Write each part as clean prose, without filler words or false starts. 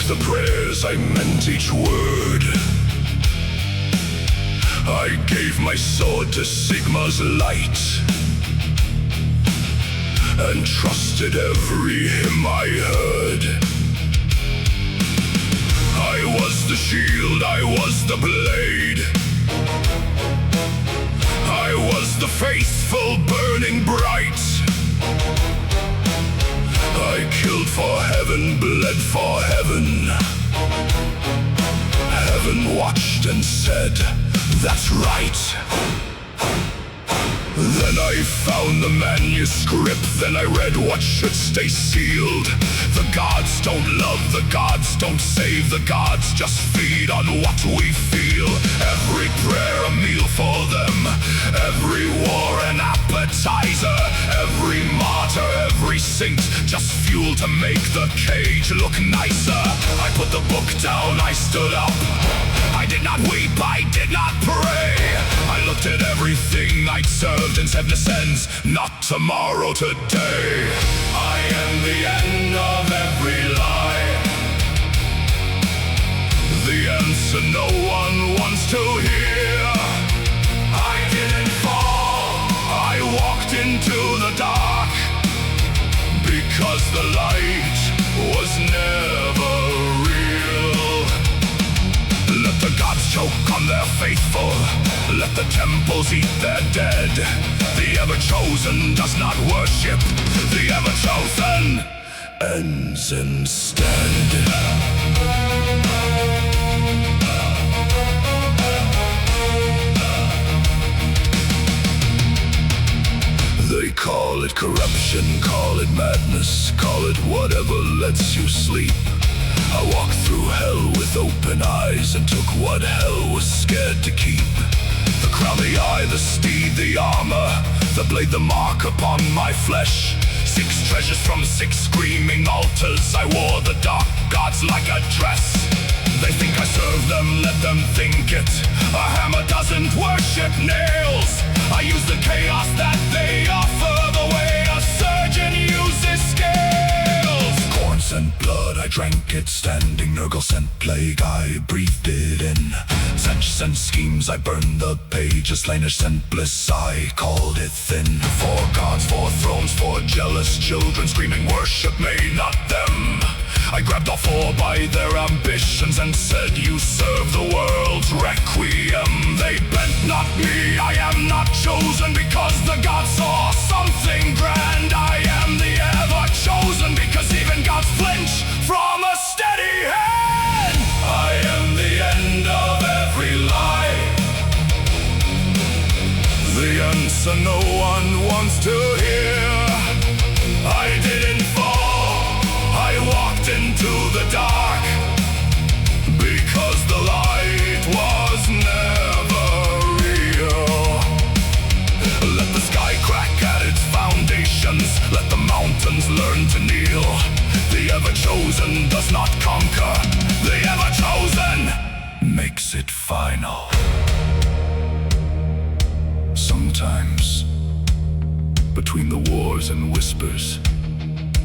the prayers, I meant each word. I gave my sword to Sigmar's light, and trusted every hymn I heard. I was the shield, I was the blade, I was the faithful burning bright. I killed for heaven, bled for heaven. Heaven watched and said, "That's right." Then I found the manuscript, then I read what should stay sealed. The gods don't love, the gods don't save, the gods just feed on what we feel. Every prayer a meal for them, every war an appetizer, every martyr, every saint just fuel to make the cage look nicer. I put the book down, I stood up, I did not weep, I did not pray. I looked at everything I'd served and said, "This ends, not tomorrow, today." I am the end of every lie, the answer no one wants to hear. I didn't fall, I walked into the dark, because the light was never real. Let the gods choke on their faithful, let the temples eat their dead. The Everchosen does not worship, the Everchosen ends instead. They call it corruption, call it madness, call it whatever lets you sleep. I walked through hell with open eyes and took what hell was scared to keep. The crown, the eye, the steed, the armor, the blade, the mark upon my flesh. 6 treasures from 6 screaming altars. I wore the dark gods like a dress. They think I serve them, let them think it. A hammer doesn't worship nails. I use the chaos that they offer, the way a surgeon uses scales. Corns and blood, I drank it standing. Nurgle sent plague, I breathed it in. Sense and schemes, I burned the pages. Slanish sent bliss, I called it thin. 4 gods, 4 thrones, 4 jealous children screaming, "Worship me, not them." I grabbed all 4 by their ambitions and said, "You serve the world's requiem." They bent, not me, I am not chosen, because the gods saw something grand. I am the Everchosen, because even gods flinch from a steady hand. I am the end of every lie, the answer no one wants to hear. I didn't fall, I walked into the dark, because the light was never real. Let the sky crack at its foundations, let the mountains learn to kneel. The Everchosen does not conquer, the Everchosen makes it final. Sometimes, between the wars and whispers,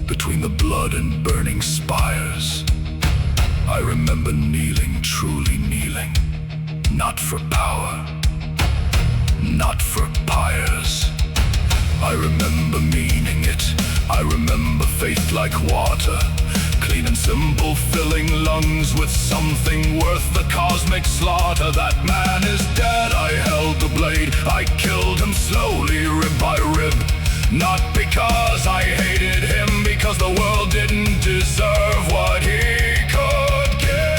between the blood and burning spires, I remember kneeling, truly kneeling, not for power, not for pyres. I remember meaning it, I remember faith like water, clean and simple, filling lungs with something worth the cosmic slaughter. That man is dead, I held the blade, I killed him slowly, rib by rib. Not because I hated him, because the world didn't deserve what he could give.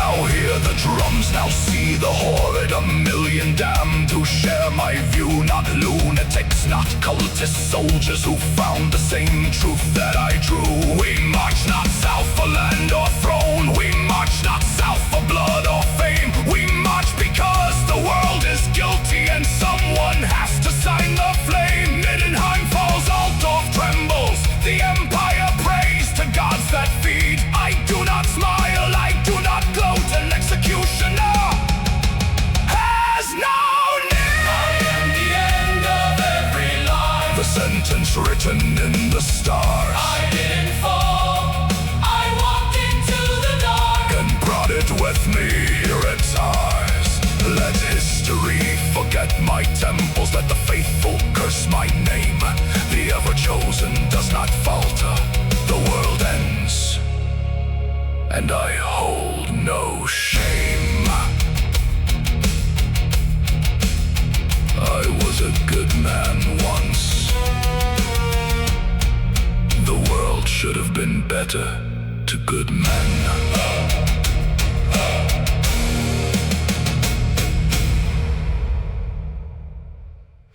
Now hear the drums, now see the horde, 1,000,000 damned who share my view. Not lunatics, not cultist soldiers who found the same truth that I drew. We march not south for land or throne, we march not south for blood or fame. We march because the world is guilty and someone has to sign the flame. Middenheim falls, Altdorf trembles, the empire prays to gods that feed. I do not smile, I do not gloat, an executioner has no need. I am the end of every lie, The sentence written in the stars. I didn't fall, I walked into the dark And brought it with me, here it's ours. Let history forget my temples, let the faithful curse my name. The Everchosen does not falter, the world ends, and I hold no shame. I was a good man once. The world should have been better to good men.